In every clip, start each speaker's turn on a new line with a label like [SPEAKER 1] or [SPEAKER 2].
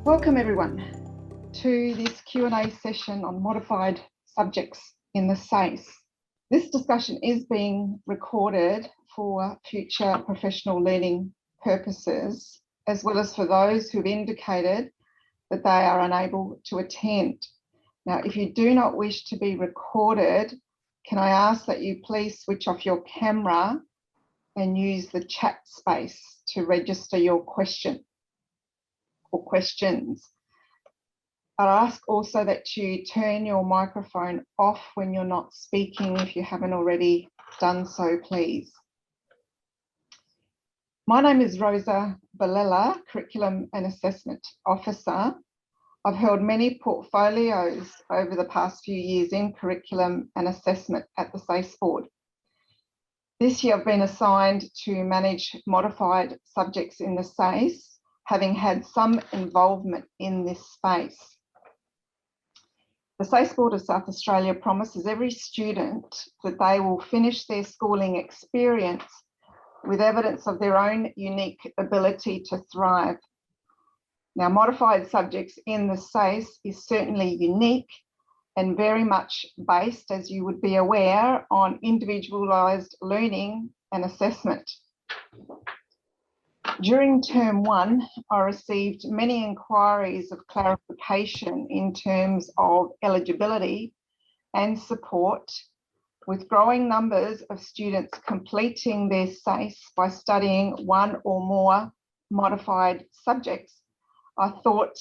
[SPEAKER 1] Welcome everyone to this Q&A session on modified subjects in the SACE. This discussion is being recorded for future professional learning purposes, as well as for those who've indicated that they are unable to attend. Now, if you do not wish to be recorded, can I ask that you please switch off your camera and use the chat space to register your question or questions. I'd ask also that you turn your microphone off when you're not speaking if you haven't already done so, please. My name is Rosa Balella, Curriculum and Assessment Officer. I've held many portfolios over the past few years in curriculum and assessment at the SACE board. This year I've been assigned to manage modified subjects in the SACE, having had some involvement in this space. The SACE Board of South Australia promises every student that they will finish their schooling experience with evidence of their own unique ability to thrive. Now, modified subjects in the SACE is certainly unique and very much based, as you would be aware, on individualised learning and assessment. During term one, I received many inquiries of clarification in terms of eligibility and support, with growing numbers of students completing their SACE by studying one or more modified subjects. I thought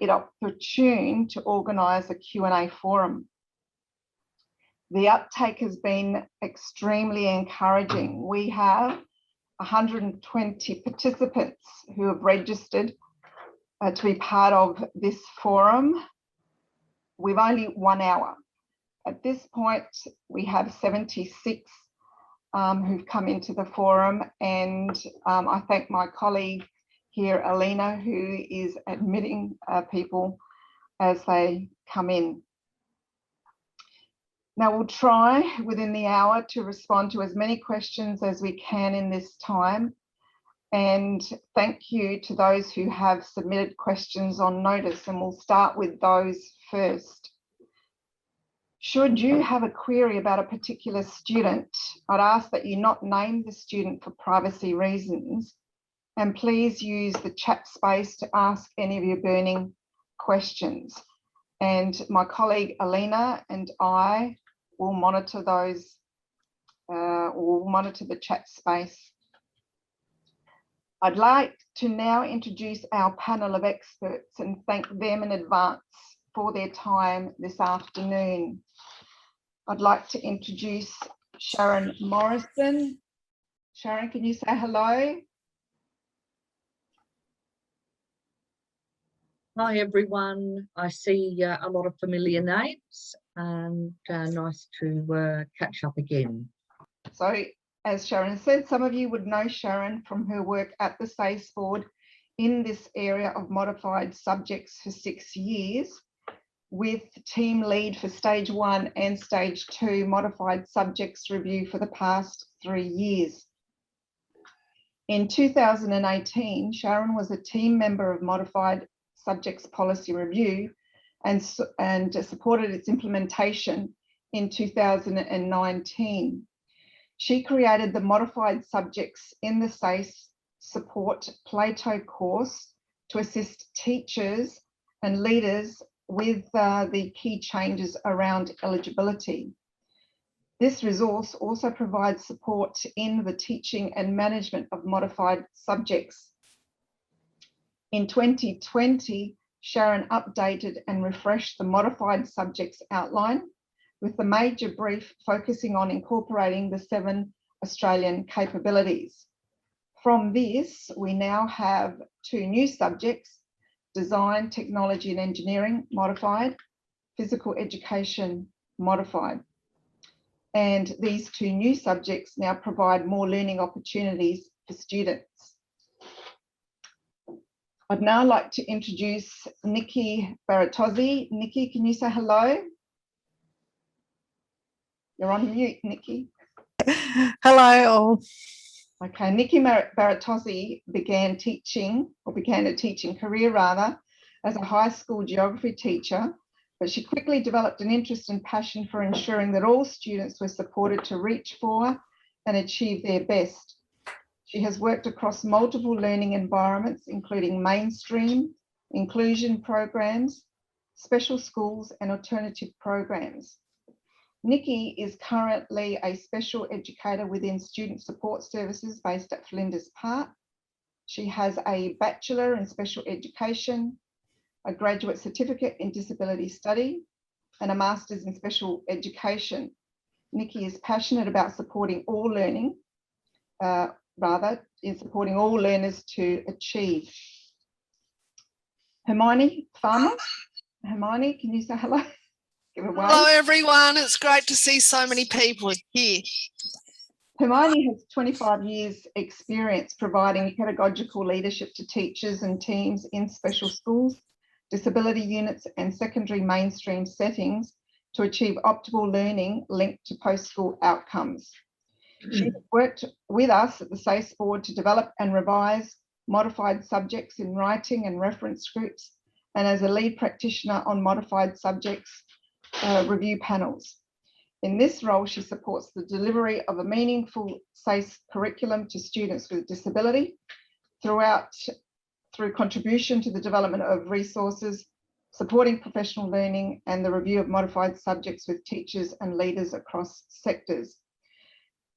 [SPEAKER 1] it opportune to organise a Q&A forum. The uptake has been extremely encouraging. We have 120 participants who have registered to be part of this forum with only 1 hour. At this point, we have 76 who've come into the forum, and I thank my colleague here, Alina, who is admitting people as they come in. Now, we'll try within the hour to respond to as many questions as we can in this time. And thank you to those who have submitted questions on notice, and we'll start with those first. Should you have a query about a particular student, I'd ask that you not name the student for privacy reasons, and please use the chat space to ask any of your burning questions. And my colleague Alina and I will monitor those, or monitor the chat space. I'd like to now introduce our panel of experts and thank them in advance for their time this afternoon. I'd like to introduce Sharon Morrison. Sharon, can you say hello?
[SPEAKER 2] Hi everyone, I see a lot of familiar names and nice to catch up again.
[SPEAKER 1] So as Sharon said, some of you would know Sharon from her work at the SACE board in this area of modified subjects for 6 years, with team lead for stage 1 and stage 2 modified subjects review for the past 3 years. In 2018, Sharon was a team member of modified subjects policy review and supported its implementation in 2019. She created the modified subjects in the SACE support Plato course to assist teachers and leaders with the key changes around eligibility. This resource also provides support in the teaching and management of modified subjects. In 2020, Sharon updated and refreshed the modified subjects outline, with the major brief focusing on incorporating the 7 Australian capabilities. From this, we now have 2 new subjects: Design, Technology and Engineering modified, Physical Education modified. And these 2 new subjects now provide more learning opportunities for students. I'd now like to introduce Nikki Baratozzi. Nikki, can you say hello? You're on mute, Nikki.
[SPEAKER 3] Hello all.
[SPEAKER 1] Okay, Nikki Baratozzi began a teaching career rather as a high school geography teacher, but she quickly developed an interest and passion for ensuring that all students were supported to reach for and achieve their best. She has worked across multiple learning environments, including mainstream, inclusion programs, special schools, and alternative programs. Nikki is currently a special educator within Student Support Services based at Flinders Park. She has a Bachelor in Special Education, a Graduate Certificate in Disability Study, and a Master's in Special Education. Nikki is passionate about supporting all learning, supporting all learners to achieve. Hermione Farmer. Hermione, can you say hello? Give a wave.
[SPEAKER 4] Hello everyone, it's great to see so many people here.
[SPEAKER 1] Hermione has 25 years experience providing pedagogical leadership to teachers and teams in special schools, disability units and secondary mainstream settings to achieve optimal learning linked to post-school outcomes. She worked with us at the SACE board to develop and revise modified subjects in writing and reference groups, and as a lead practitioner on modified subjects review panels. In this role, she supports the delivery of a meaningful SACE curriculum to students with disability through contribution to the development of resources, supporting professional learning, and the review of modified subjects with teachers and leaders across sectors.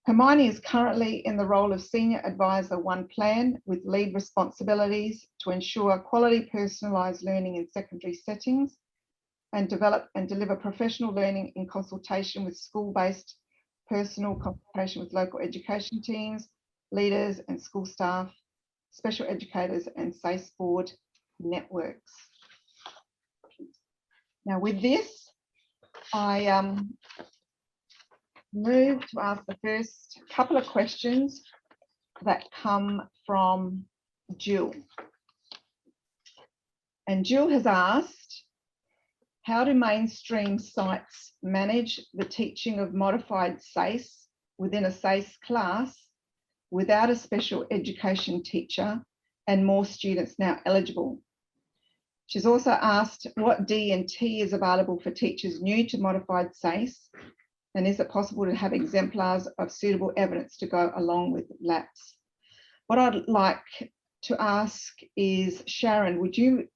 [SPEAKER 1] Hermione is currently in the role of Senior Advisor One Plan with lead responsibilities to ensure quality personalised learning in secondary settings and develop and deliver professional learning in consultation with school-based personal consultation with local education teams, leaders and school staff, special educators and SACE board networks. Now with this, I move to ask the first couple of questions that come from Jill. And Jill has asked, how do mainstream sites manage the teaching of modified SACE within a SACE class without a special education teacher and more students now eligible? She's also asked what D&T is available for teachers new to modified SACE, and is it possible to have exemplars of suitable evidence to go along with LAPS? What I'd like to ask is, Sharon, would you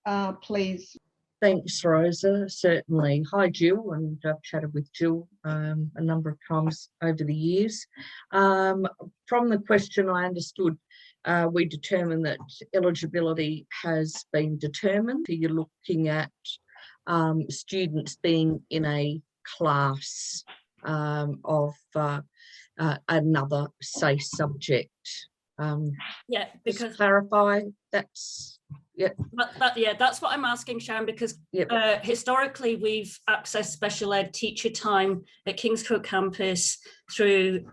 [SPEAKER 1] please?
[SPEAKER 2] Thanks, Rosa. Certainly. Hi, Jill, and I've chatted with Jill a number of times over the years. From the question, I understood we determined that eligibility has been determined. You're looking at students being in a class of another SACE subject.
[SPEAKER 5] Yeah, because
[SPEAKER 2] just clarify that's. Yeah.
[SPEAKER 5] That's what I'm asking, Sharon, because historically we've accessed special ed teacher time at Kingscote campus through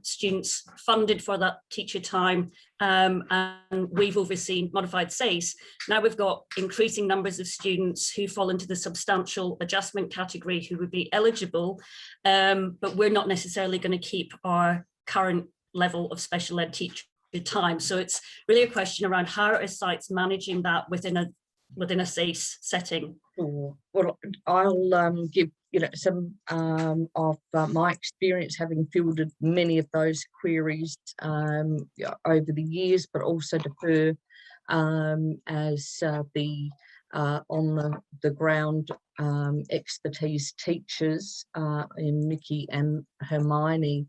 [SPEAKER 5] students funded for that teacher time, and we've overseen modified SACE. Now we've got increasing numbers of students who fall into the substantial adjustment category who would be eligible, but we're not necessarily going to keep our current level of special ed teacher time. So it's really a question around how are sites managing that within a SACE setting.
[SPEAKER 2] Well, I'll give some of my experience having fielded many of those queries over the years, but also defer as the on the ground expertise teachers in Nikki and Hermione.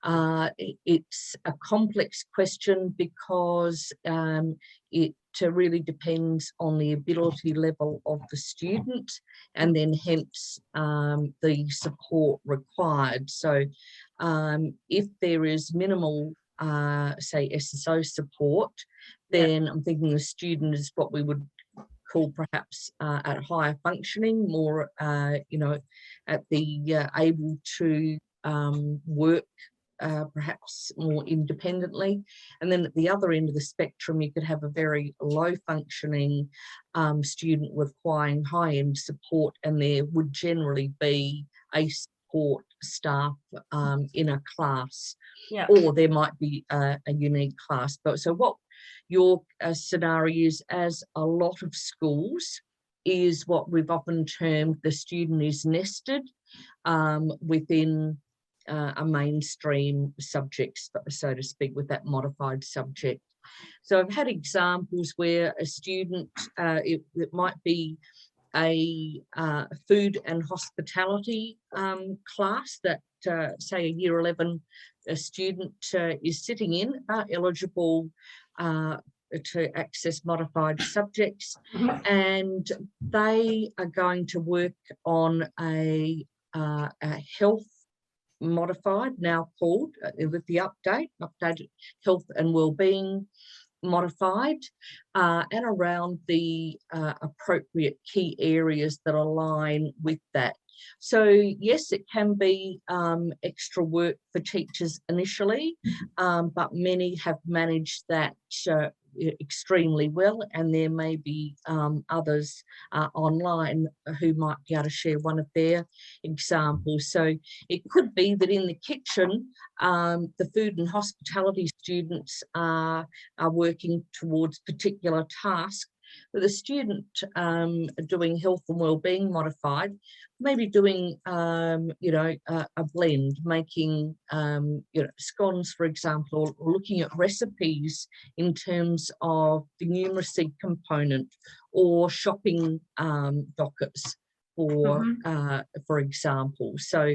[SPEAKER 2] It's a complex question because it really depends on the ability level of the student and then hence the support required. So if there is minimal say SSO support, then I'm thinking the student is what we would call perhaps at higher functioning, more at the able to work perhaps more independently. And then at the other end of the spectrum, you could have a very low functioning student requiring high end support, and there would generally be a support staff in a class,
[SPEAKER 5] Yeah.
[SPEAKER 2] or there might be a unique class. But so what your scenario is, as a lot of schools, is what we've often termed the student is nested within a mainstream subject, so to speak, with that modified subject. So I've had examples where a student, it might be a food and hospitality class that, say, a year 11 a student is sitting in, eligible to access modified subjects, and they are going to work on a health modified, now called with the updated health and wellbeing modified, and around the appropriate key areas that align with that. So yes, it can be extra work for teachers initially, but many have managed that extremely well, and there may be others online who might be able to share one of their examples. So it could be that in the kitchen, the food and hospitality students are working towards particular tasks, but the student doing health and wellbeing modified, maybe doing a blend, making scones, for example, or looking at recipes in terms of the numeracy component, or shopping dockets, for example. So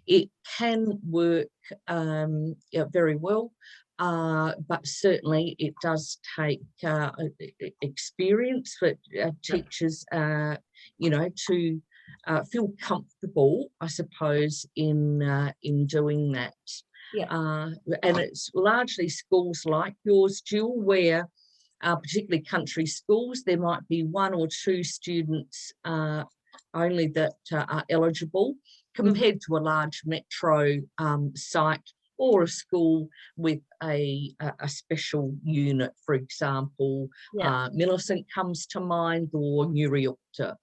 [SPEAKER 2] it can work very well. But certainly it does take experience for teachers, to feel comfortable, I suppose, in doing that.
[SPEAKER 5] Yeah.
[SPEAKER 2] And it's largely schools like yours, Jill, where particularly country schools, there might be one or two students only that are eligible, compared to a large metro site, or a school with a special unit, for example.
[SPEAKER 5] Yeah.
[SPEAKER 2] Millicent comes to mind, or New Realtor.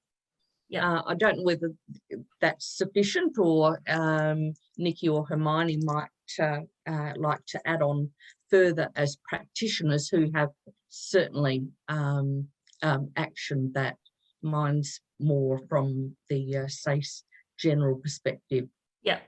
[SPEAKER 5] Yeah.
[SPEAKER 2] I don't know whether that's sufficient, or Nikki or Hermione might like to add on further as practitioners who have certainly actioned that. Mine's more from the SACE general perspective.
[SPEAKER 5] Yeah.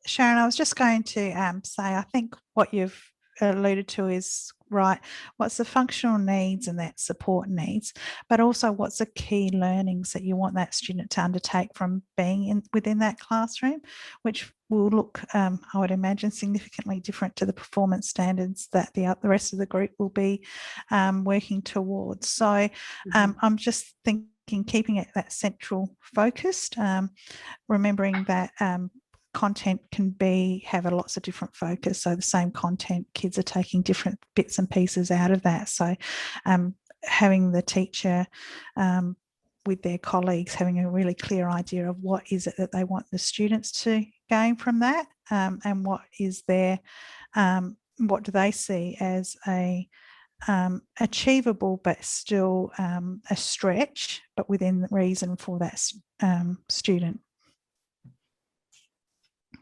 [SPEAKER 3] Sharon, I was just going to say, I think what you've alluded to is right. What's the functional needs and that support needs, but also what's the key learnings that you want that student to undertake from being within that classroom, which will look, I would imagine, significantly different to the performance standards that the rest of the group will be working towards. So I'm just thinking, keeping it that central focused, remembering that content can have lots of different focus. So the same content, kids are taking different bits and pieces out of that. So having the teacher with their colleagues having a really clear idea of what is it that they want the students to gain from that, and what is their, what do they see as a achievable but still a stretch, but within reason for that student.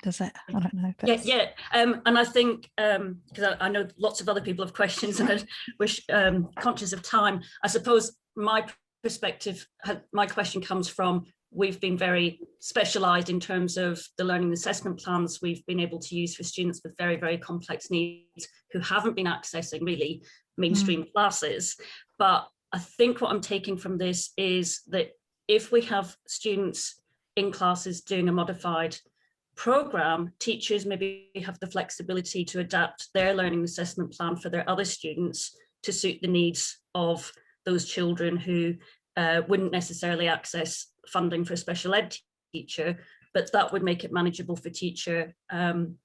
[SPEAKER 3] Does that, I don't know.
[SPEAKER 5] Yeah. And I think, because I know lots of other people have questions, and we're conscious of time. I suppose my perspective, my question comes from, we've been very specialised in terms of the learning assessment plans we've been able to use for students with very, very complex needs who haven't been accessing really mainstream classes. But I think what I'm taking from this is that if we have students in classes doing a modified program, teachers maybe have the flexibility to adapt their learning assessment plan for their other students to suit the needs of those children who wouldn't necessarily access funding for a special ed teacher, but that would make it manageable for teacher and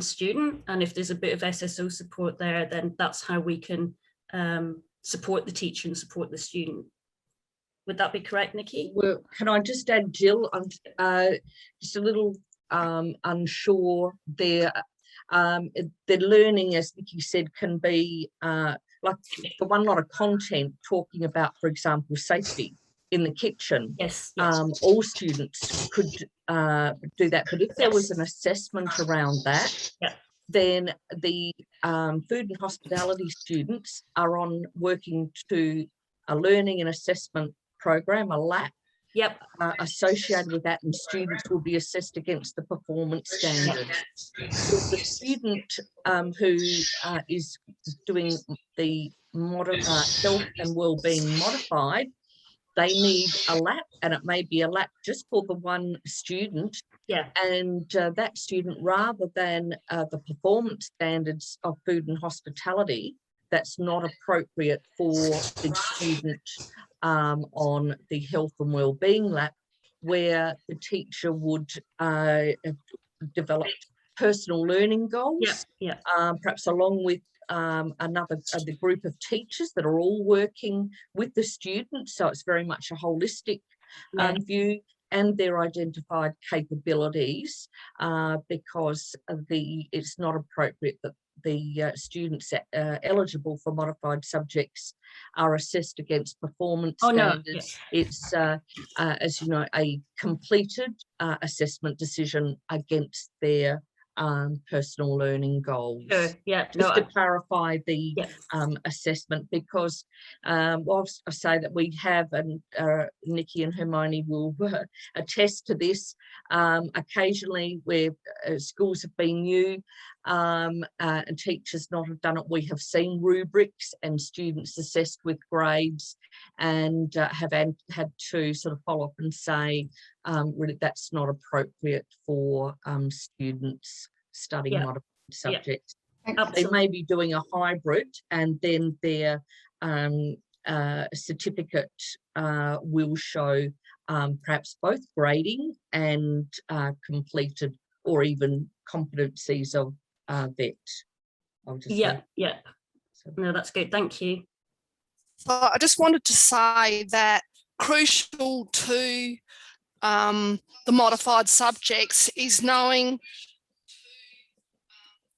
[SPEAKER 5] student. And if there's a bit of SSO support there, then that's how we can support the teacher and support the student. Would that be correct, Nikki?
[SPEAKER 2] Well, can I just add, Jill, I'm just a little unsure there. The learning, as Nikki said, can be like the one lot of content talking about, for example, safety. in the kitchen.
[SPEAKER 5] Yes.
[SPEAKER 2] All students could do that. But if there was an assessment around that, then the food and hospitality students are working to a learning and assessment program, a LAP, associated with that, and students will be assessed against the performance standards. The student who is doing the health and wellbeing modified, they need a LAP, and it may be a LAP just for the one student. And that student, rather than the performance standards of food and hospitality, that's not appropriate for the student on the health and wellbeing LAP, where the teacher would develop personal learning goals, perhaps along with the group of teachers that are all working with the students. So it's very much a holistic view, and their identified capabilities, because it's not appropriate that the students eligible for modified subjects are assessed against performance standards. It's, as you know, a completed assessment decision against their personal learning goals. Just to clarify the assessment, because whilst I say that we have, and Nikki and Hermione will attest to this, occasionally where schools have been new and teachers not have done it, we have seen rubrics and students assessed with grades, and have had to sort of follow up and say, really, that's not appropriate for students studying modified subjects. They may be doing a hybrid, and then their certificate will show perhaps both grading and completed or even competencies of VET.
[SPEAKER 5] No, that's good. Thank you.
[SPEAKER 4] So I just wanted to say that crucial to the modified subjects is knowing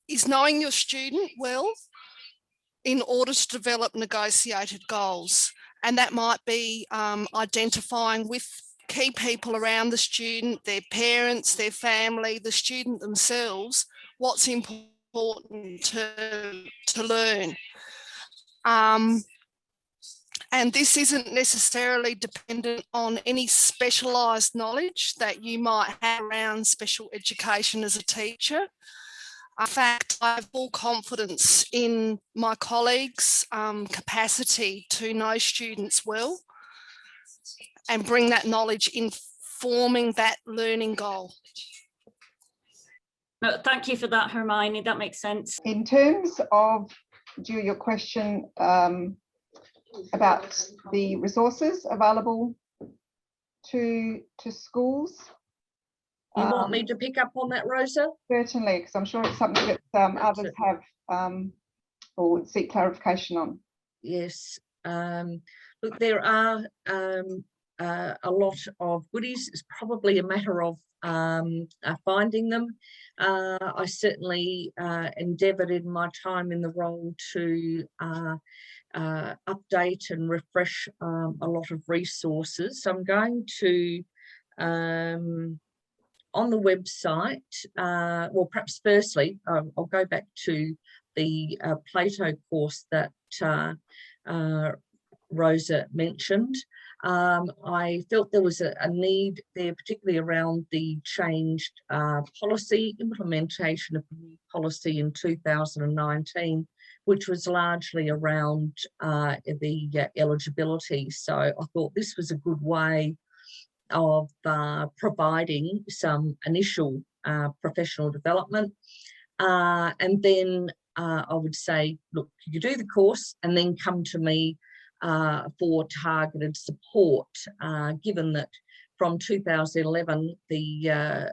[SPEAKER 4] your student well in order to develop negotiated goals. And that might be identifying with key people around the student, their parents, their family, the student themselves, what's important to learn. And this isn't necessarily dependent on any specialised knowledge that you might have around special education as a teacher. In fact, I have full confidence in my colleagues' capacity to know students well and bring that knowledge in forming that learning goal.
[SPEAKER 5] No, thank you for that, Hermione. That makes sense.
[SPEAKER 1] In terms of your question about the resources available to schools.
[SPEAKER 2] You want me to pick up on that, Rosa?
[SPEAKER 1] Certainly, because I'm sure it's something that others have or would seek clarification on.
[SPEAKER 2] Yes. Look, there are a lot of goodies. It's probably a matter of finding them. I certainly endeavoured in my time in the role to update and refresh a lot of resources. So I'm going to, on the website, well, perhaps firstly, I'll go back to the Plato course that Rosa mentioned. I felt there was a need there, particularly around the changed policy, implementation of the new policy in 2019, which was largely around the eligibility. So I thought this was a good way of providing some initial professional development. And then I would say, look, you do the course and then come to me for targeted support, given that from 2011, the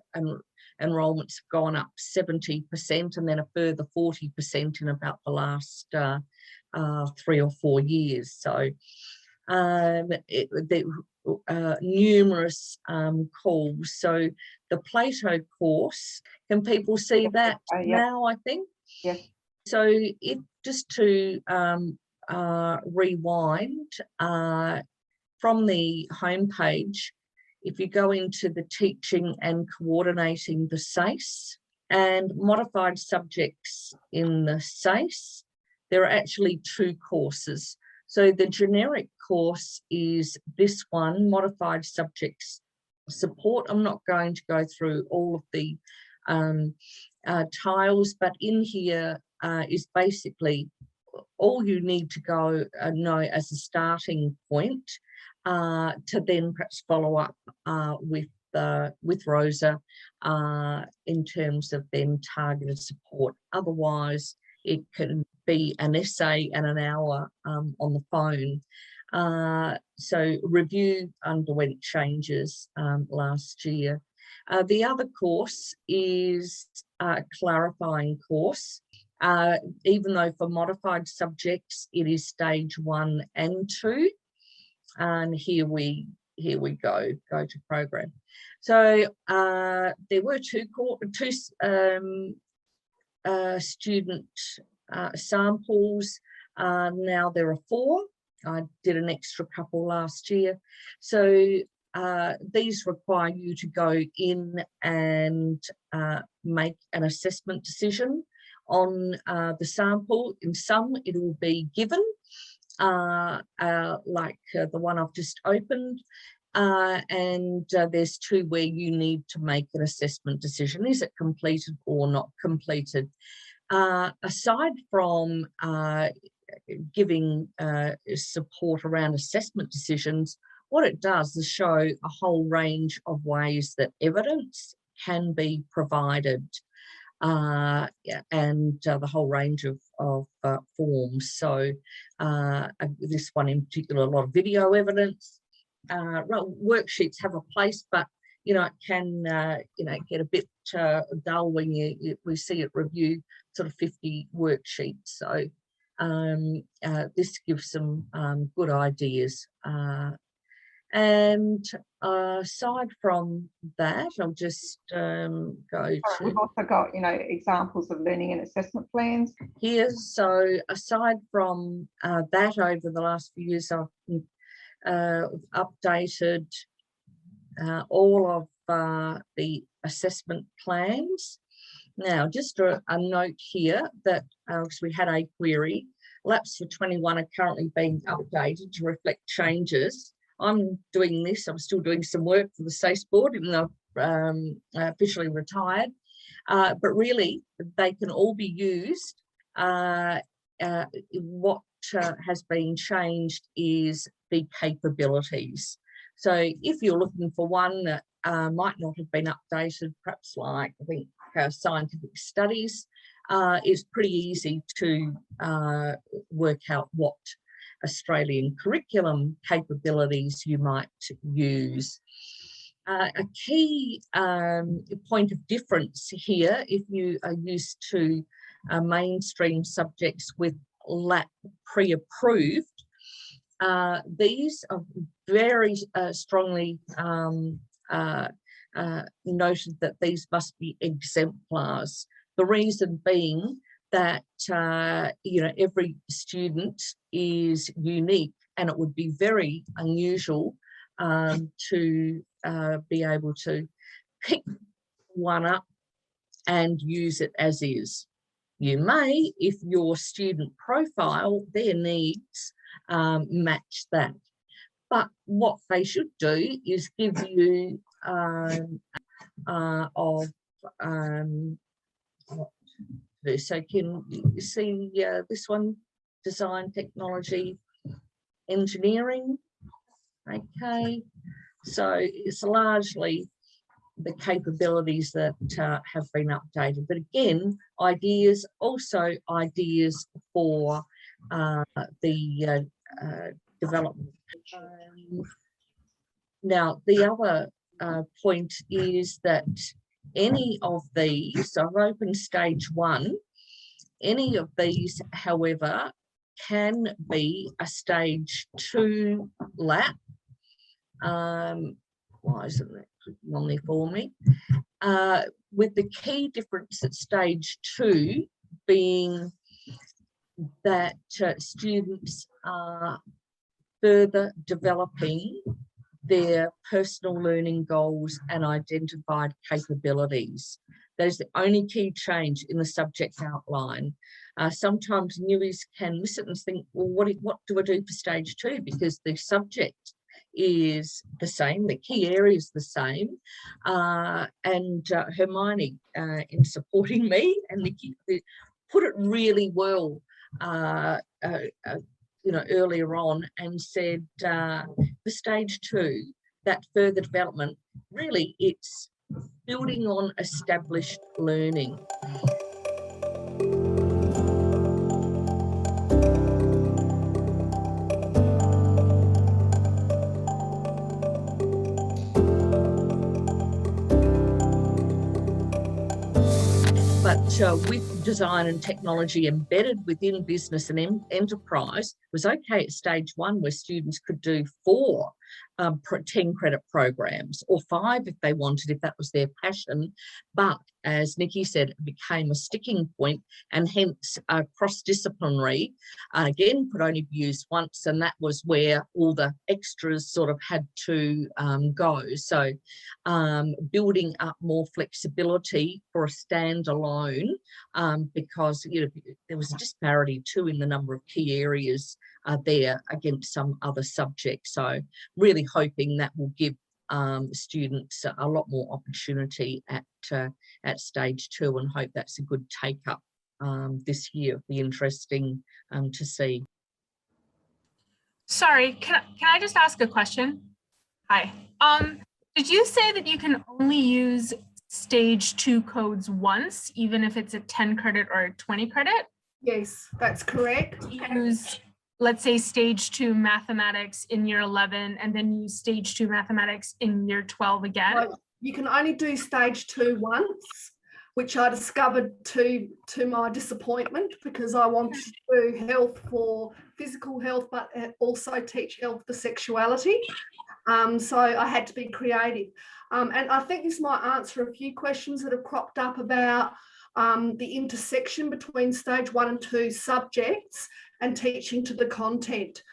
[SPEAKER 2] enrolments have gone up 70% and then a further 40% in about the last 3 or 4 years. So numerous calls. So the Plato course, can people see that now, I think?
[SPEAKER 1] Yes.
[SPEAKER 2] So if just to rewind, from the homepage, if you go into the teaching and coordinating the SACE and modified subjects in the SACE, there are actually 2 courses. So the generic course is this one, modified subjects support. I'm not going to go through all of the tiles, but in here is basically all you need to go know as a starting point to then perhaps follow up with Rosa in terms of then targeted support. Otherwise, it can be an essay and an hour on the phone. So review underwent changes last year. The other course is a clarifying course. Even though for modified subjects, it is stage 1 and 2. And here we go to program. So there were two student samples. Now there are 4. I did an extra couple last year. So these require you to go in and make an assessment decision on the sample. In some, it will be given, like the one I've just opened, and there's 2 where you need to make an assessment decision. Is it completed or not completed? Aside from giving support around assessment decisions, what it does is show a whole range of ways that evidence can be provided, and the whole range of forms. So this one in particular, a lot of video evidence. Worksheets have a place, but it can get a bit dull when we see it review sort of 50 worksheets. So this gives some good ideas. And aside from that, I'll just go to...
[SPEAKER 1] We've also got, examples of learning and assessment plans
[SPEAKER 2] here. So aside from that, over the last few years, I've updated all of the assessment plans. Now, just a note here that we had a query. Laps for 21 are currently being updated to reflect changes. I'm doing this. I'm still doing some work for the SACE board, even though I've officially retired. But really, they can all be used. What has been changed is the capabilities. So if you're looking for one that might not have been updated, perhaps like I think scientific studies, it's pretty easy to work out what Australian curriculum capabilities you might use. A key point of difference here, if you are used to mainstream subjects with LAP pre-approved, these are very strongly noted that these must be exemplars. The reason being that every student is unique, and it would be very unusual to be able to pick one up and use it as is. You may, if your student profile, their needs match that. But what they should do is give you so can you see this one, design, technology, engineering. Okay, so it's largely the capabilities that have been updated, but again, ideas, also ideas for the development. Now, the other point is that any of these, I've opened stage 1, any of these, however, can be a stage 2 lap. Why isn't that clicking on there for me? With the key difference at stage 2 being that students are further developing their personal learning goals and identified capabilities. That is the only key change in the subject outline. Sometimes newies can miss it and think, well, what do I do for stage 2? Because the subject is the same, the key area is the same. And Hermione, in supporting me and Nikki, put it really well earlier on, and said for stage 2, that further development, really it's building on established learning. But with design and technology embedded within business and enterprise, it was okay at stage 1 where students could do 4 10 credit programs, or 5 if they wanted, if that was their passion. But as Nikki said, it became a sticking point, and hence cross-disciplinary, again, could only be used once, and that was where all the extras sort of had to go. So building up more flexibility for a standalone, because there was a disparity too in the number of key areas there against some other subjects. So really hoping that will give students a lot more opportunity at stage 2, and hope that's a good take up this year. It'll be interesting to see.
[SPEAKER 6] Sorry, can I just ask a question? Hi. Did you say that you can only use stage 2 codes once, even if it's a 10 credit or a 20 credit?
[SPEAKER 7] Yes, that's correct.
[SPEAKER 6] Use, let's say, stage 2 mathematics in year 11, and then use stage 2 mathematics in year 12 again?
[SPEAKER 7] Well, you can only do stage 2 once, which I discovered to my disappointment, because I wanted to do health for physical health, but also teach health for sexuality. So I had to be creative. And I think this might answer a few questions that have cropped up about the intersection between stage 1 and 2 subjects and teaching to the content.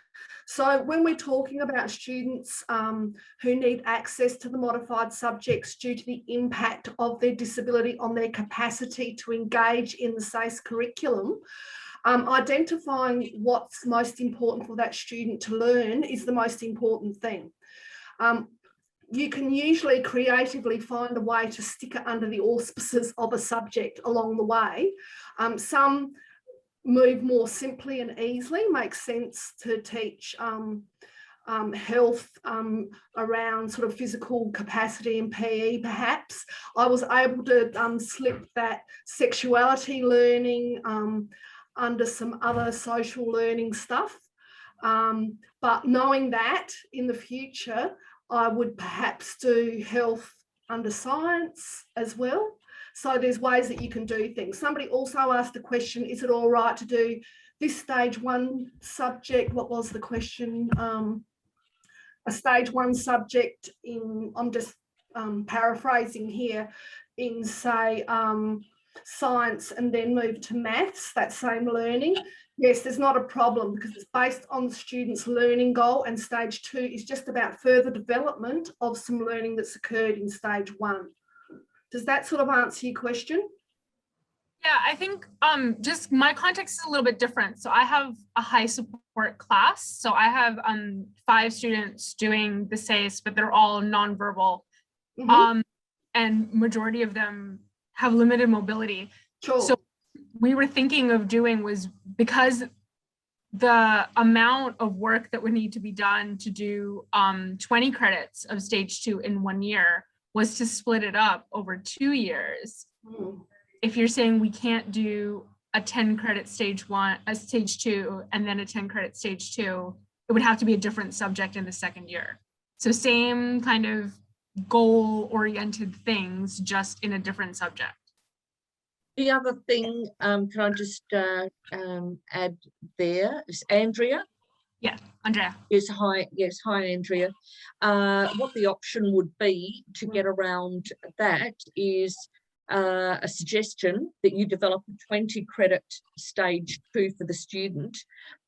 [SPEAKER 7] So when we're talking about students who need access to the modified subjects due to the impact of their disability on their capacity to engage in the SACE curriculum, identifying what's most important for that student to learn is the most important thing. You can usually creatively find a way to stick it under the auspices of a subject along the way. Some move more simply and easily, makes sense to teach health around sort of physical capacity and PE perhaps. I was able to slip that sexuality learning under some other social learning stuff. But knowing that in the future, I would perhaps do health under science as well. So there's ways that you can do things. Somebody also asked the question, is it all right to do this stage 1 subject? What was the question? A stage 1 subject in, I'm just paraphrasing here, in say science, and then move to maths, that same learning. Yes, there's not a problem, because it's based on the student's learning goal, and stage 2 is just about further development of some learning that's occurred in stage 1. Does that sort of answer your question?
[SPEAKER 6] Yeah, I think just my context is a little bit different. So I have a high support class. So I have 5 students doing the SACE, but they're all nonverbal. Mm-hmm. And majority of them have limited mobility.
[SPEAKER 7] Sure.
[SPEAKER 6] So we were thinking of doing was, because the amount of work that would need to be done to do 20 credits of stage 2 in 1 year was to split it up over 2 years.
[SPEAKER 7] Mm.
[SPEAKER 6] If you're saying we can't do a 10 credit stage 1, a stage 2, and then a 10 credit stage 2, it would have to be a different subject in the second year. So same kind of goal-oriented things, just in a different subject.
[SPEAKER 2] The other thing, can I just add there, is Andrea?
[SPEAKER 6] Yeah, Andrea.
[SPEAKER 2] Yes, hi. Yes, hi, Andrea. What the option would be to get around that is a suggestion that you develop a 20 credit stage 2 for the student,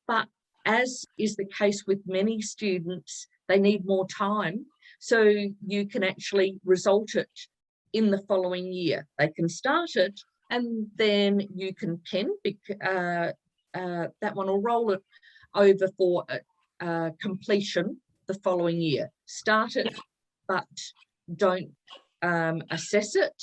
[SPEAKER 2] but as is the case with many students, they need more time. So you can actually result it in the following year. They can start it and then you can that one will roll it over for completion the following year. Start it, but don't assess it.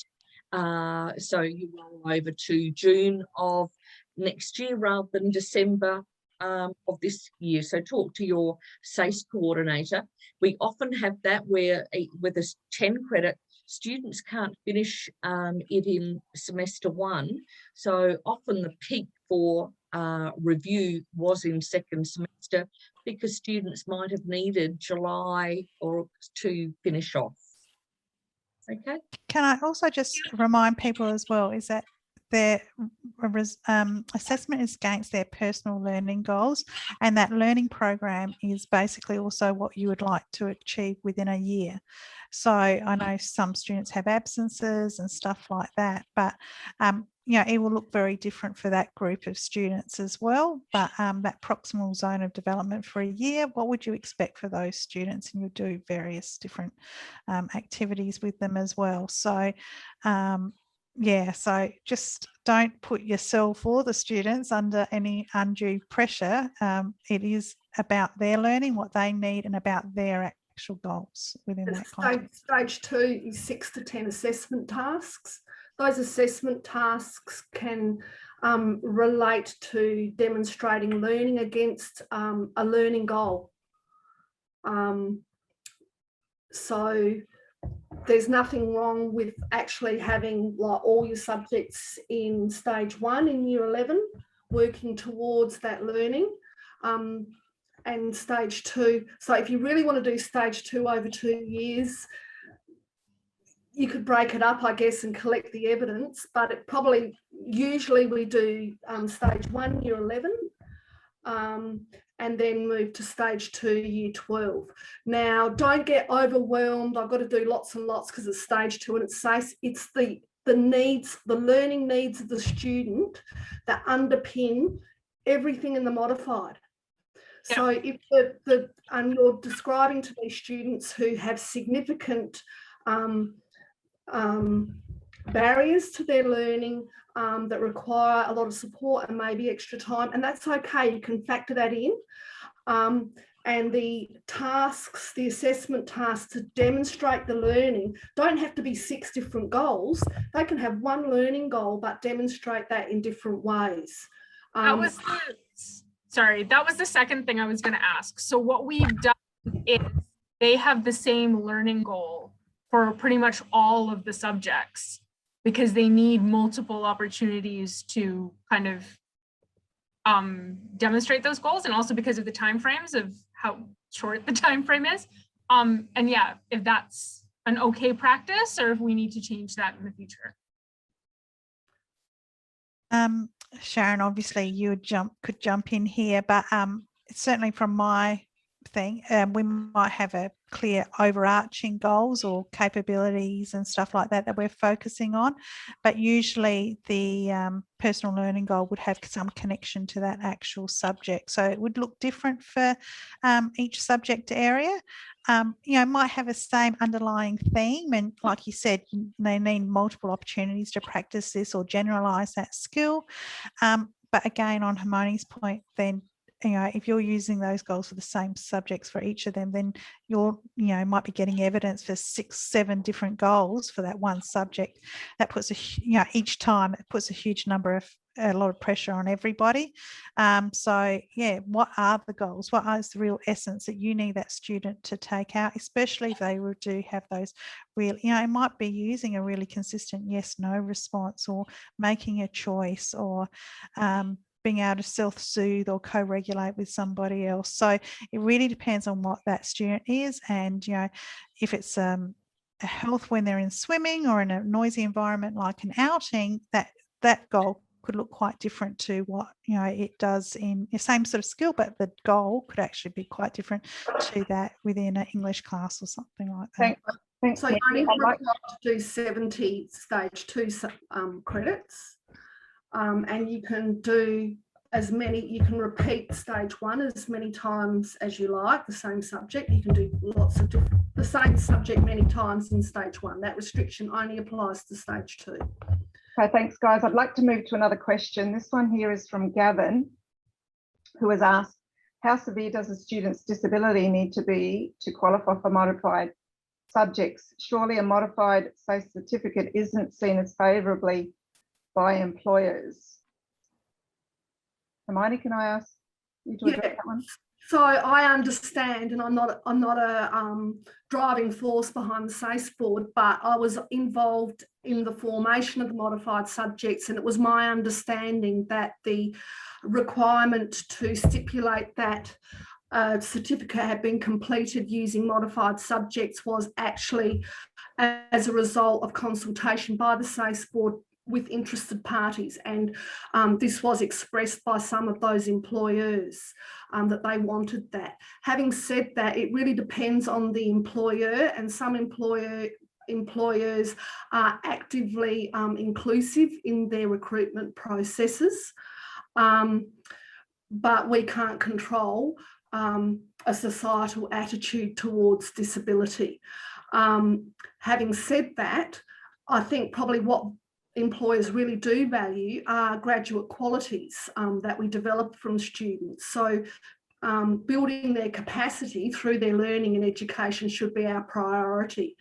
[SPEAKER 2] So you roll over to June of next year rather than December of this year. So talk to your SACE coordinator. We often have that where with a 10 credit, students can't finish it in semester 1. So often the peak for review was in second semester because students might have needed July or to finish off. Okay.
[SPEAKER 3] Can I also just remind people as well is that their assessment is against their personal learning goals, and that learning program is basically also what you would like to achieve within a year. So I know some students have absences and stuff like that, but you know, it will look very different for that group of students as well. But that proximal zone of development for a year, what would you expect for those students? And you'll do various different activities with them as well. So yeah, so just don't put yourself or the students under any undue pressure. It is about their learning, what they need, and about their actual goals within that context.
[SPEAKER 7] Stage 2 is 6 to 10 assessment tasks. Those assessment tasks can relate to demonstrating learning against a learning goal. So there's nothing wrong with actually having like all your subjects in stage 1 in year 11 working towards that learning, and stage 2. So if you really want to do stage 2 over 2 years, you could break it up, I guess, and collect the evidence, but it probably usually we do stage 1 year 11 and then move to stage 2 year 12. Now, don't get overwhelmed. I've got to do lots and lots because it's stage 2 and it's SACE. It's the needs, the learning needs of the student that underpin everything in the modified. Yeah. So if you're describing to these students who have significant barriers to their learning that require a lot of support and maybe extra time, and that's okay, you can factor that in. And the tasks, the assessment tasks to demonstrate the learning don't have to be 6 different goals. They can have one learning goal but demonstrate that in different ways.
[SPEAKER 6] That was the second thing I was going to ask. So what we've done is they have the same learning goal for pretty much all of the subjects because they need multiple opportunities to kind of demonstrate those goals, and also because of the timeframes of how short the time frame is. And yeah, if that's an okay practice or if we need to change that in the future.
[SPEAKER 3] Sharon, obviously you could jump in here, but certainly from my thing, we might have a clear overarching goals or capabilities and stuff like that we're focusing on, but usually the personal learning goal would have some connection to that actual subject, so it would look different for each subject area. You know, might have a same underlying theme, and like you said, they need multiple opportunities to practice this or generalize that skill, but again, on Hermione's point, then you know, if you're using those goals for the same subjects for each of them, then you're, you know, might be getting evidence for 6-7 different goals for that one subject. That puts each time it puts a lot of pressure on everybody. So yeah, what are the goals? What is the real essence that you need that student to take out, especially if they do have those real, you know, it might be using a really consistent yes/no response, or making a choice, or being able to self-soothe or co-regulate with somebody else. So it really depends on what that student is, and you know, if it's a health when they're in swimming or in a noisy environment like an outing, that goal could look quite different to what, you know, it does in the same sort of skill, but the goal could actually be quite different to that within an English class or something like that.
[SPEAKER 7] So you're only required to do 70 stage 2 credits. And you can do as many, you can repeat stage 1 as many times as you like, the same subject. You can do lots of the same subject many times in stage 1. That restriction only applies to stage 2.
[SPEAKER 1] Okay, thanks guys. I'd like to move to another question. This one here is from Gavin, who has asked, how severe does a student's disability need to be to qualify for modified subjects? Surely a modified SACE certificate isn't seen as favourably by employers. Hermione, can I ask you to address that one?
[SPEAKER 7] So I understand, and I'm not a driving force behind the SACE board, but I was involved in the formation of the modified subjects, and it was my understanding that the requirement to stipulate that a certificate had been completed using modified subjects was actually as a result of consultation by the SACE board with interested parties, and this was expressed by some of those employers that they wanted that. Having said that, it really depends on the employer, and some employers are actively inclusive in their recruitment processes, but we can't control a societal attitude towards disability. Having said that, I think probably what employers really do value are graduate qualities that we develop from students. So building their capacity through their learning and education should be our priority.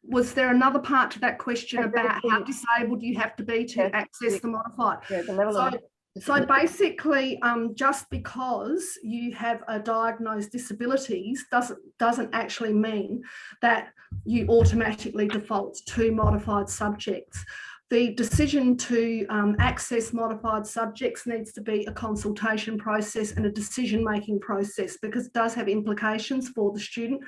[SPEAKER 7] Was there another part to that question about how disabled you have to be to access the modified?
[SPEAKER 1] Yeah, the level
[SPEAKER 7] So basically, just because you have a diagnosed disabilities doesn't actually mean that you automatically default to modified subjects. The decision to access modified subjects needs to be a consultation process and a decision-making process, because it does have implications for the student,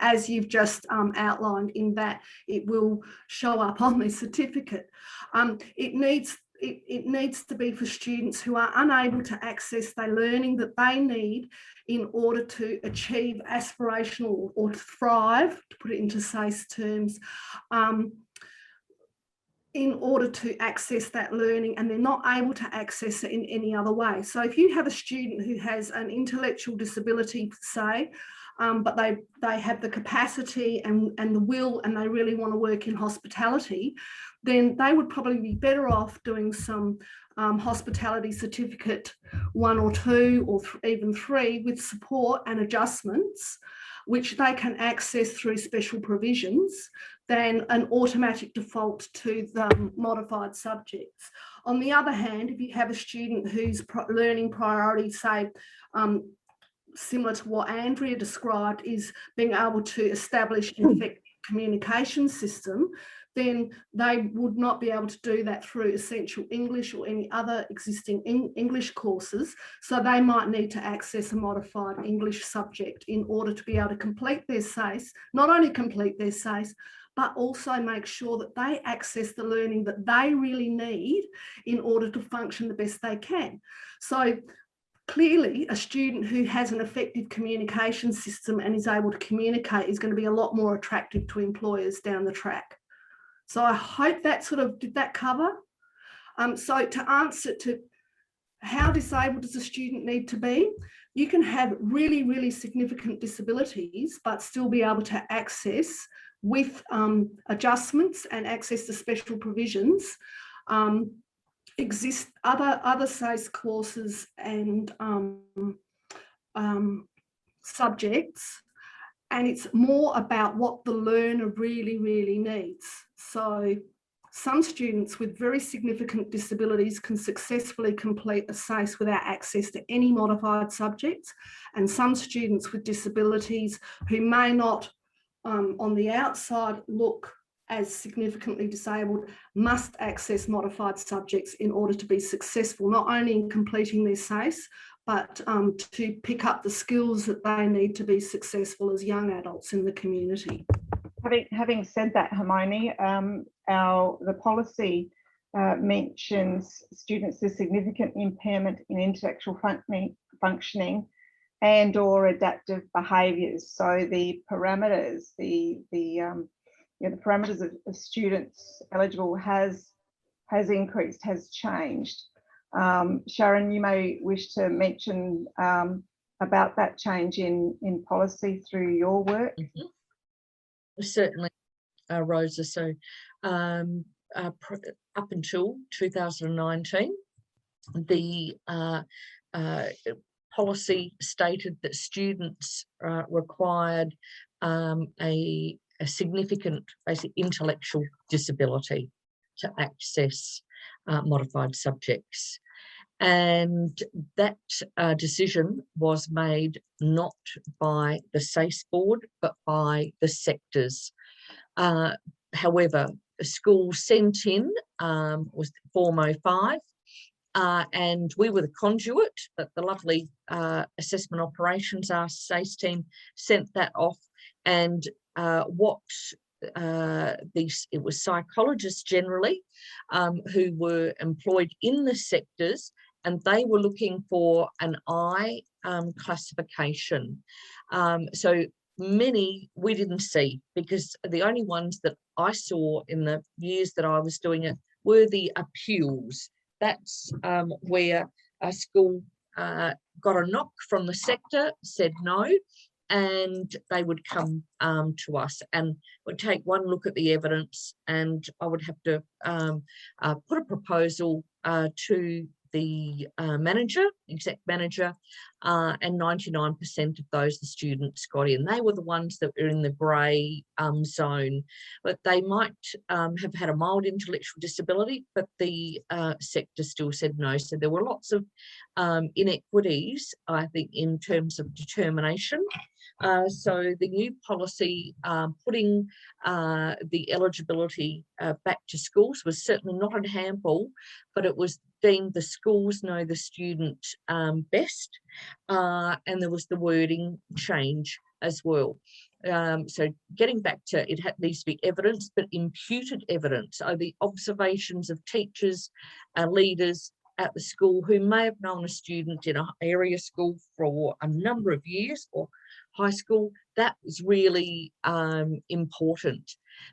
[SPEAKER 7] as you've just outlined, in that it will show up on the certificate. It needs to be for students who are unable to access the learning that they need in order to achieve aspirational or to thrive, to put it into SACE terms, in order to access that learning, and they're not able to access it in any other way. So if you have a student who has an intellectual disability, say, but they have the capacity and the will, and they really want to work in hospitality, then they would probably be better off doing some hospitality certificate 1 or 2 or even 3 with support and adjustments, which they can access through special provisions, than an automatic default to the modified subjects. On the other hand, if you have a student whose learning priority, say, similar to what Andrea described, is being able to establish an effective communication system, then they would not be able to do that through Essential English or any other existing English courses. So they might need to access a modified English subject in order to be able to complete their SACE, not only complete their SACE, but also make sure that they access the learning that they really need in order to function the best they can. So clearly, a student who has an effective communication system and is able to communicate is going to be a lot more attractive to employers down the track. So I hope that did that cover? So to answer to how disabled does a student need to be, you can have really, really significant disabilities, but still be able to access with adjustments and access to special provisions. Exist other SACE courses and subjects, and it's more about what the learner really, really needs. So some students with very significant disabilities can successfully complete a SACE without access to any modified subjects, and some students with disabilities who may not on the outside look as significantly disabled must access modified subjects in order to be successful, not only in completing their SACE, but to pick up the skills that they need to be successful as young adults in the community.
[SPEAKER 1] Having said that, Hermione, the policy mentions students with significant impairment in intellectual functioning and or adaptive behaviours. So the parameters, the parameters of students eligible has increased, has changed. Sharon, you may wish to mention about that change in policy through your work.
[SPEAKER 2] Certainly, Rosa. So up until 2019, the policy stated that students required a significant basic intellectual disability to access modified subjects. And that decision was made not by the SACE board, but by the sectors. However, the school sent in was Form 05, and we were the conduit, but the lovely assessment operations, our SACE team, sent that off. And it was psychologists generally who were employed in the sectors, and they were looking for an I classification. So many we didn't see, because the only ones that I saw in the years that I was doing it were the appeals. That's where a school got a knock from the sector, said no, and they would come to us and would take one look at the evidence, and I would have to put a proposal to the exec manager, and 99% of those the students got in. They were the ones that were in the grey zone, but they might have had a mild intellectual disability, but the sector still said no. So there were lots of inequities, I think, in terms of determination. So the new policy putting the eligibility back to schools was certainly not a handful, but it was deemed the schools know the student best, and there was the wording change as well. So getting back to it needs to be evidence, but imputed evidence are the observations of teachers, leaders at the school who may have known a student in an area school for a number of years, or high school. That is really important.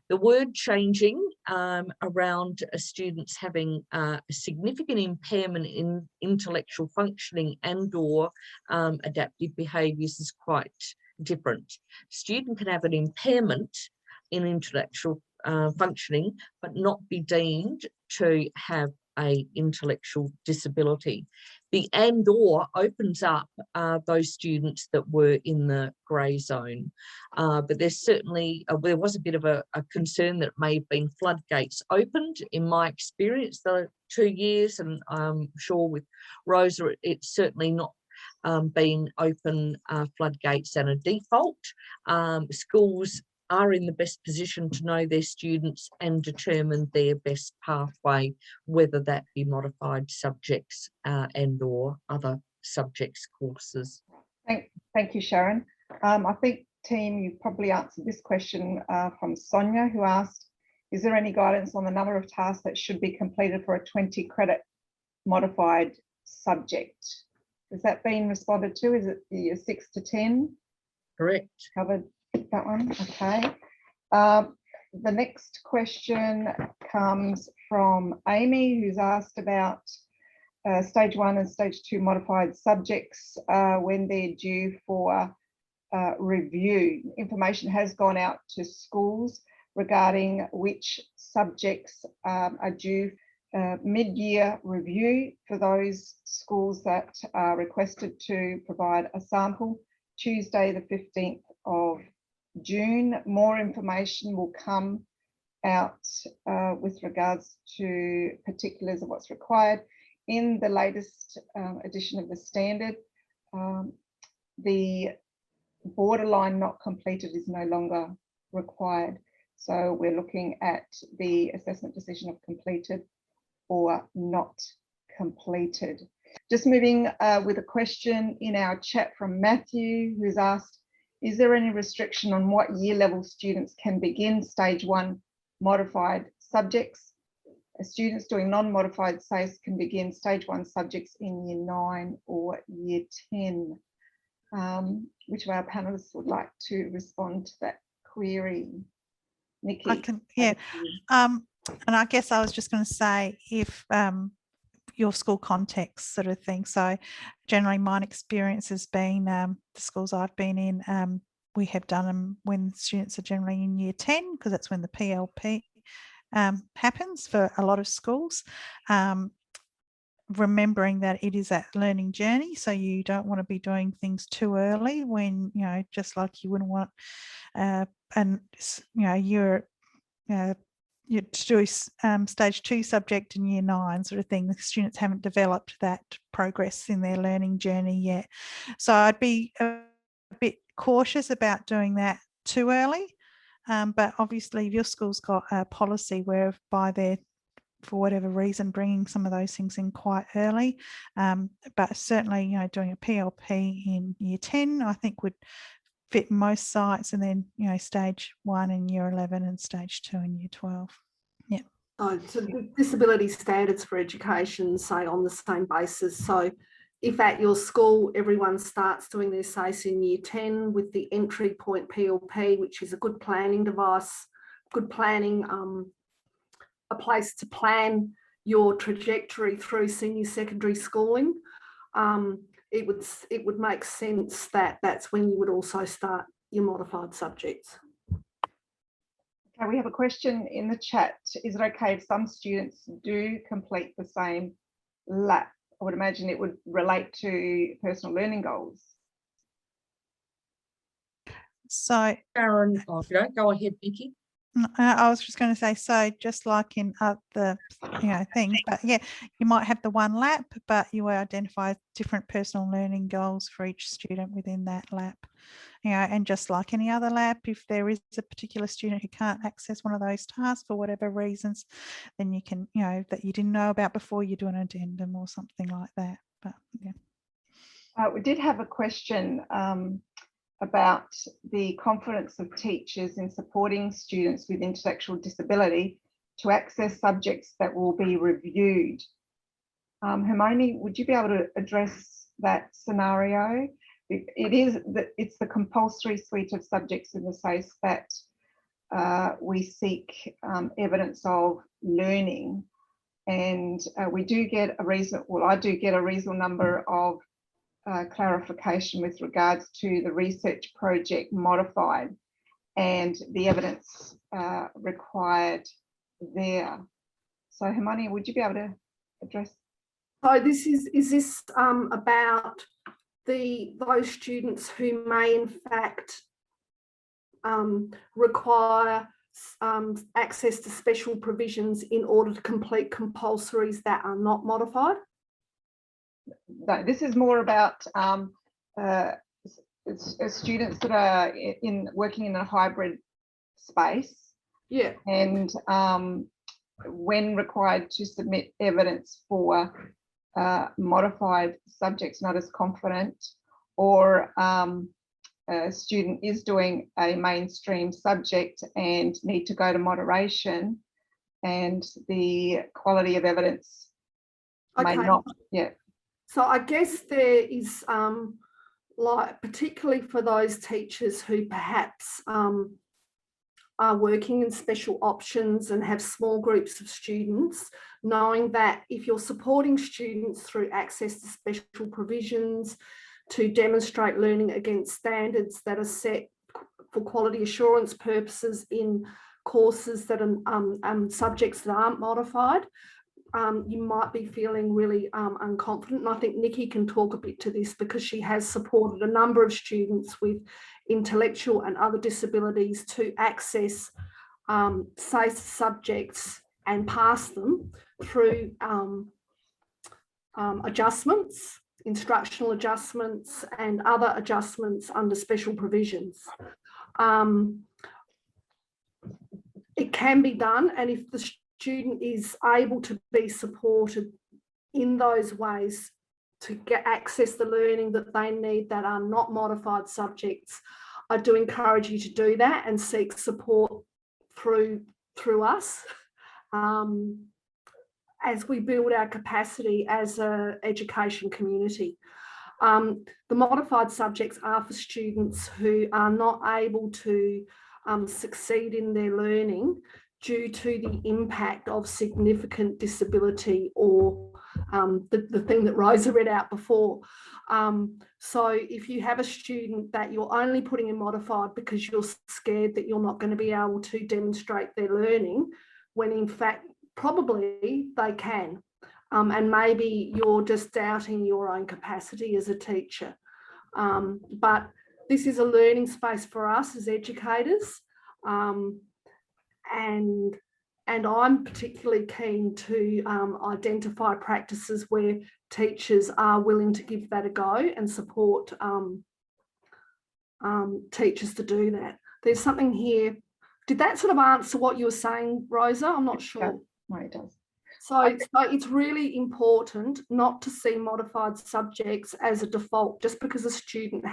[SPEAKER 2] The word changing around students having a significant impairment in intellectual functioning and or adaptive behaviours is quite different. Student can have an impairment in intellectual functioning, but not be deemed to have a intellectual disability. The and or opens up those students that were in the grey zone, but there's certainly there was a bit of a concern that may have been floodgates opened in my experience the 2 years, and I'm sure with Rosa it's certainly not being open floodgates and a default. Schools are in the best position to know their students and determine their best pathway, whether that be modified subjects and or other subjects courses.
[SPEAKER 1] Thank you, Sharon. I think, team, you've probably answered this question from Sonia, who asked, is there any guidance on the number of tasks that should be completed for a 20 credit modified subject? Has that been responded to? Is it the 6 to 10?
[SPEAKER 2] Correct.
[SPEAKER 1] Covered that one. Okay. The next question comes from Amy, who's asked about stage 1 and stage 2 modified subjects when they're due for review. Information has gone out to schools regarding which subjects are due mid-year review for those schools that are requested to provide a sample. Tuesday the 15th of June. More information will come out with regards to particulars of what's required. In the latest edition of the standard, the borderline not completed is no longer required. So we're looking at the assessment decision of completed or not completed. Just moving with a question in our chat from Matthew, who's asked, is there any restriction on what year level students can begin stage 1 modified subjects? Students doing non-modified SACE can begin stage 1 subjects in year 9 or year 10. Which of our panelists would like to respond to that query? Nikki.
[SPEAKER 3] I can, yeah. And I guess I was just going to say, if your school context sort of thing. So generally my experience has been the schools I've been in, we have done them when students are generally in year 10, because that's when the PLP happens for a lot of schools. Remembering that it is that learning journey, so you don't want to be doing things too early when, you know, just like you wouldn't want and you know you're to do stage 2 subject in year 9 sort of thing. The students haven't developed that progress in their learning journey yet, so I'd be a bit cautious about doing that too early. But obviously if your school's got a policy whereby they're, for whatever reason, bringing some of those things in quite early, but certainly, you know, doing a PLP in year 10 I think would fit most sites, and then, you know, stage 1 in year 11 and stage 2 in year 12. Yeah.
[SPEAKER 7] So the disability standards for education say on the same basis. So if at your school everyone starts doing their SACE in year 10 with the entry point PLP, which is a good planning device, good planning, a place to plan your trajectory through senior secondary schooling, it would make sense that that's when you would also start your modified subjects.
[SPEAKER 1] Okay, we have a question in the chat. Is it okay if some students do complete the same lap? I would imagine it would relate to personal learning goals.
[SPEAKER 3] So
[SPEAKER 2] Sharon, oh, if you don't go ahead, Vicky.
[SPEAKER 3] I was just going to say, so just like in other, you know, things, but yeah, you might have the one lap, but you will identify different personal learning goals for each student within that lap. You know, and just like any other lap, if there is a particular student who can't access one of those tasks for whatever reasons, then you can, you know, that you didn't know about before, you do an addendum or something like that. But yeah.
[SPEAKER 1] We did have a question about the confidence of teachers in supporting students with intellectual disability to access subjects that will be reviewed. Hermione, would you be able to address that scenario? It's the compulsory suite of subjects in the SACE that we seek evidence of learning, and we do get a reasonable, I do get a reasonable number of clarification with regards to the research project modified and the evidence required there. So Hermione, would you be able to address?
[SPEAKER 7] So this is this about those students who may in fact require access to special provisions in order to complete compulsories that are not modified?
[SPEAKER 1] No, this is more about students that are working in a hybrid space.
[SPEAKER 7] Yeah.
[SPEAKER 1] And when required to submit evidence for modified subjects not as confident, or a student is doing a mainstream subject and need to go to moderation, and the quality of evidence may not. Yeah. So
[SPEAKER 7] I guess there is like, particularly for those teachers who perhaps are working in special options and have small groups of students, knowing that if you're supporting students through access to special provisions to demonstrate learning against standards that are set for quality assurance purposes in courses that are subjects that aren't modified, you might be feeling really unconfident. And I think Nikki can talk a bit to this because she has supported a number of students with intellectual and other disabilities to access SACE subjects and pass them through adjustments, instructional adjustments and other adjustments under special provisions. It can be done, and if the student is able to be supported in those ways to get access the learning that they need that are not modified subjects, I do encourage you to do that and seek support through us as we build our capacity as an education community. The modified subjects are for students who are not able to succeed in their learning due to the impact of significant disability or the thing that Rosa read out before. So if you have a student that you're only putting in modified because you're scared that you're not going to be able to demonstrate their learning, when in fact probably they can, and maybe you're just doubting your own capacity as a teacher. But this is a learning space for us as educators, and I'm particularly keen to identify practices where teachers are willing to give that a go and support teachers to do that. There's something here. Did that sort of answer what you were saying, Rosa? I'm not sure.
[SPEAKER 1] No, it does.
[SPEAKER 7] So it's really important not to see modified subjects as a default, just because a student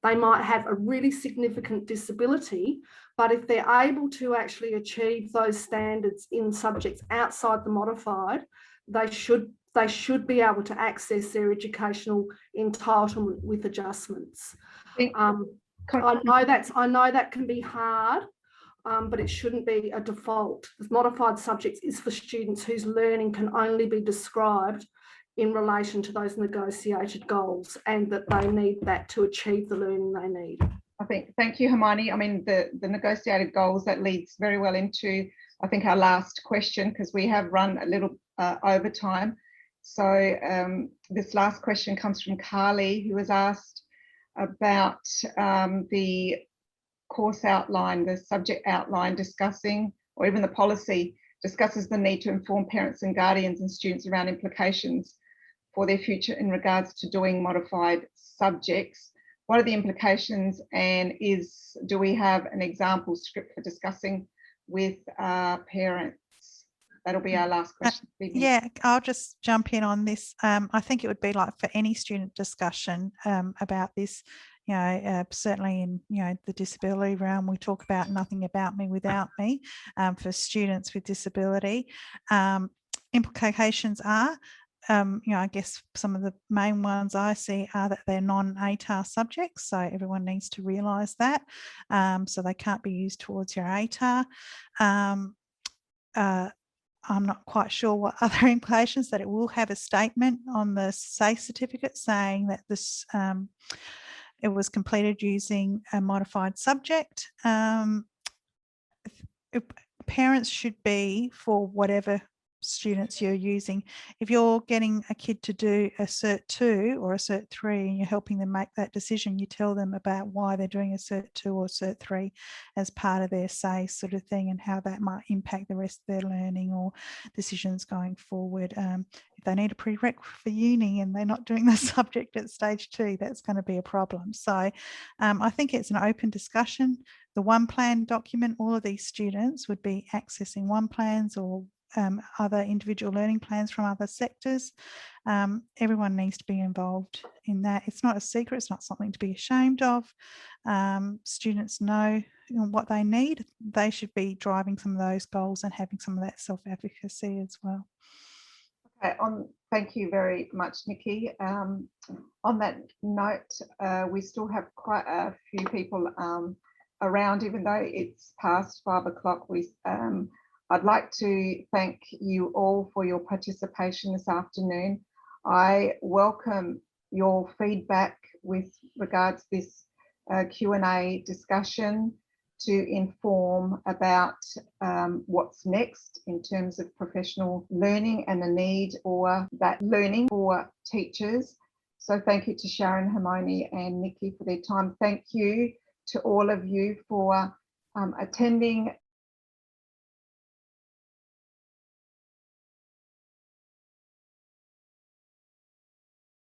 [SPEAKER 7] they might have a really significant disability, but if they're able to actually achieve those standards in subjects outside the modified, they should be able to access their educational entitlement with adjustments. I know that can be hard. But it shouldn't be a default. The modified subjects is for students whose learning can only be described in relation to those negotiated goals, and that they need that to achieve the learning they need.
[SPEAKER 1] Thank you, Hermione. I mean, the negotiated goals, that leads very well into, I think, our last question, because we have run a little over time. So this last question comes from Carly, who has asked about the course outline, the subject outline discussing, or even the policy discusses the need to inform parents and guardians and students around implications for their future in regards to doing modified subjects. What are the implications, and do we have an example script for discussing with parents? That'll be our last question.
[SPEAKER 3] Yeah, I'll just jump in on this. I think it would be like for any student discussion about this. Certainly in the disability realm, we talk about nothing about me without me. For students with disability, implications are, I guess some of the main ones I see are that they're non-ATAR subjects, so everyone needs to realise that. So they can't be used towards your ATAR. I'm not quite sure what other implications, that it will have a statement on the SACE certificate saying that this it was completed using a modified subject. Parents should be, for whatever students you're using, if you're getting a kid to do a Cert 2 or a Cert 3 and you're helping them make that decision, you tell them about why they're doing a Cert 2 or Cert 3 as part of their SACE sort of thing, and how that might impact the rest of their learning or decisions going forward. If they need a prereq for uni and they're not doing the subject at stage 2, that's going to be a problem. So I think it's an open discussion. The One Plan document, all of these students would be accessing One Plans or other individual learning plans from other sectors. Everyone needs to be involved in that. It's not a secret, it's not something to be ashamed of. Students know what they need. They should be driving some of those goals and having some of that self-advocacy as well.
[SPEAKER 1] Okay, thank you very much, Nikki. On that note, we still have quite a few people around, even though it's past 5 o'clock. I'd like to thank you all for your participation this afternoon. I welcome your feedback with regards to this Q&A discussion to inform about what's next in terms of professional learning and the need for that learning for teachers. So thank you to Sharon, Hermione and Nikki for their time. Thank you to all of you for attending